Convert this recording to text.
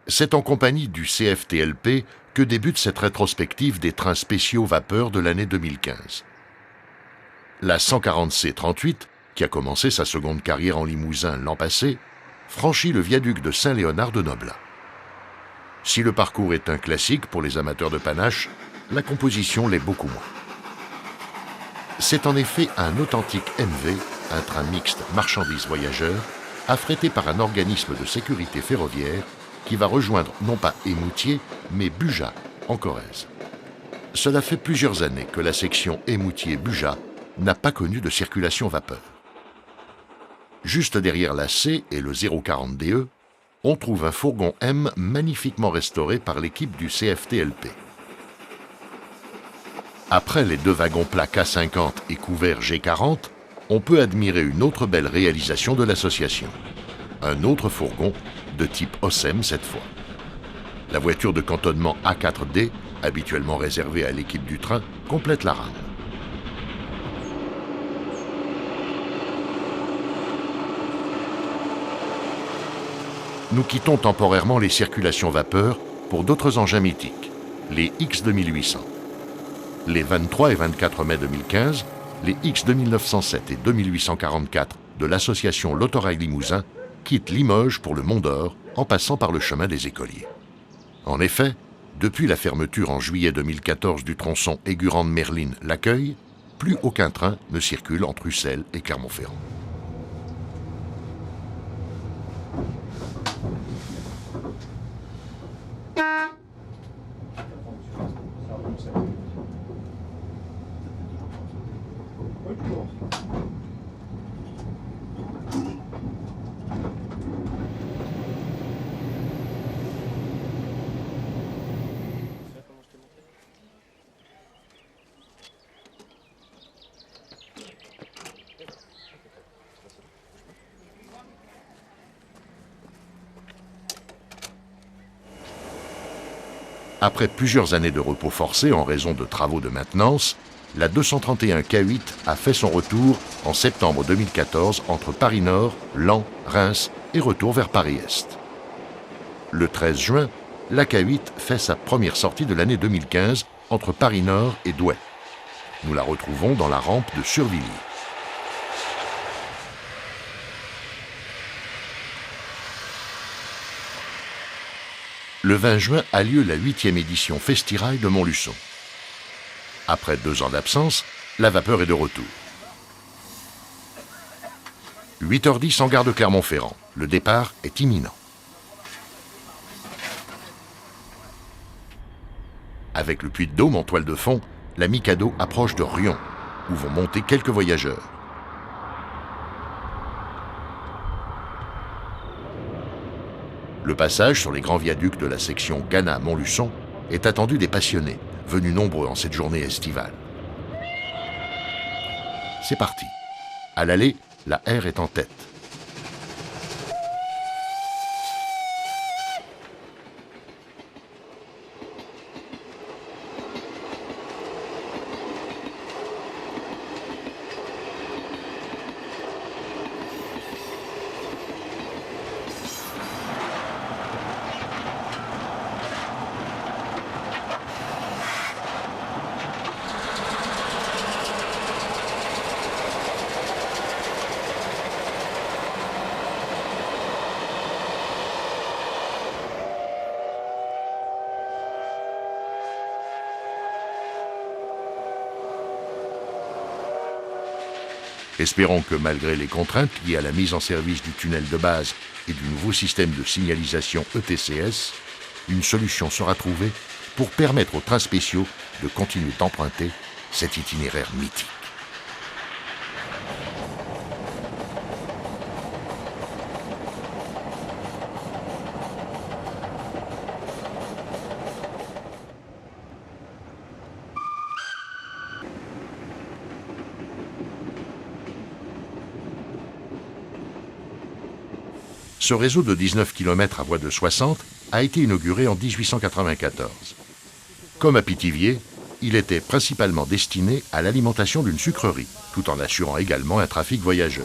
C'est en compagnie du CFTLP que débute cette rétrospective des trains spéciaux vapeur de l'année 2015. La 140C38, qui a commencé sa seconde carrière en Limousin l'an passé, franchit le viaduc de Saint-Léonard-de-Noblat. Si le parcours est un classique pour les amateurs de panache, la composition l'est beaucoup moins. C'est en effet un authentique MV, un train mixte marchandises-voyageurs, affrété par un organisme de sécurité ferroviaire qui va rejoindre non pas Émoutier, mais Bugeat, en Corrèze. Cela fait plusieurs années que la section Émoutier-Bugeat n'a pas connu de circulation vapeur. Juste derrière la C et le 040DE, on trouve un fourgon M magnifiquement restauré par l'équipe du CFTLP. Après les deux wagons plats K50 et couverts G40, on peut admirer une autre belle réalisation de l'association. Un autre fourgon, de type OSEM cette fois. La voiture de cantonnement A4D, habituellement réservée à l'équipe du train, complète la rame. Nous quittons temporairement les circulations vapeur pour d'autres engins mythiques, les X2800. Les 23 et 24 mai 2015, les X2907 et 2844 de l'association L'Autorail Limousin quittent Limoges pour le Mont d'Or en passant par le chemin des Écoliers. En effet, depuis la fermeture en juillet 2014 du tronçon Aigurande-Merline-L'Accueil, plus aucun train ne circule entre Ussel et Clermont-Ferrand. Après plusieurs années de repos forcé en raison de travaux de maintenance, la 231 K8 a fait son retour en septembre 2014 entre Paris-Nord, Laon, Reims et retour vers Paris-Est. Le 13 juin, la K8 fait sa première sortie de l'année 2015 entre Paris-Nord et Douai. Nous la retrouvons dans la rampe de Survilliers. Le 20 juin a lieu la 8e édition Festirail de Montluçon. Après 2 ans d'absence, la vapeur est de retour. 8h10 en gare de Clermont-Ferrand. Le départ est imminent. Avec le Puy-de-Dôme en toile de fond, la Mikado approche de Riom, où vont monter quelques voyageurs. Le passage sur les grands viaducs de la section Ghana-Montluçon est attendu des passionnés, venus nombreux en cette journée estivale. C'est parti. À l'aller, la R est en tête. Espérons que malgré les contraintes liées à la mise en service du tunnel de base et du nouveau système de signalisation ETCS, une solution sera trouvée pour permettre aux trains spéciaux de continuer d'emprunter cet itinéraire mythique. Ce réseau de 19 km à voie de 60 a été inauguré en 1894. Comme à Pithiviers, il était principalement destiné à l'alimentation d'une sucrerie, tout en assurant également un trafic voyageur.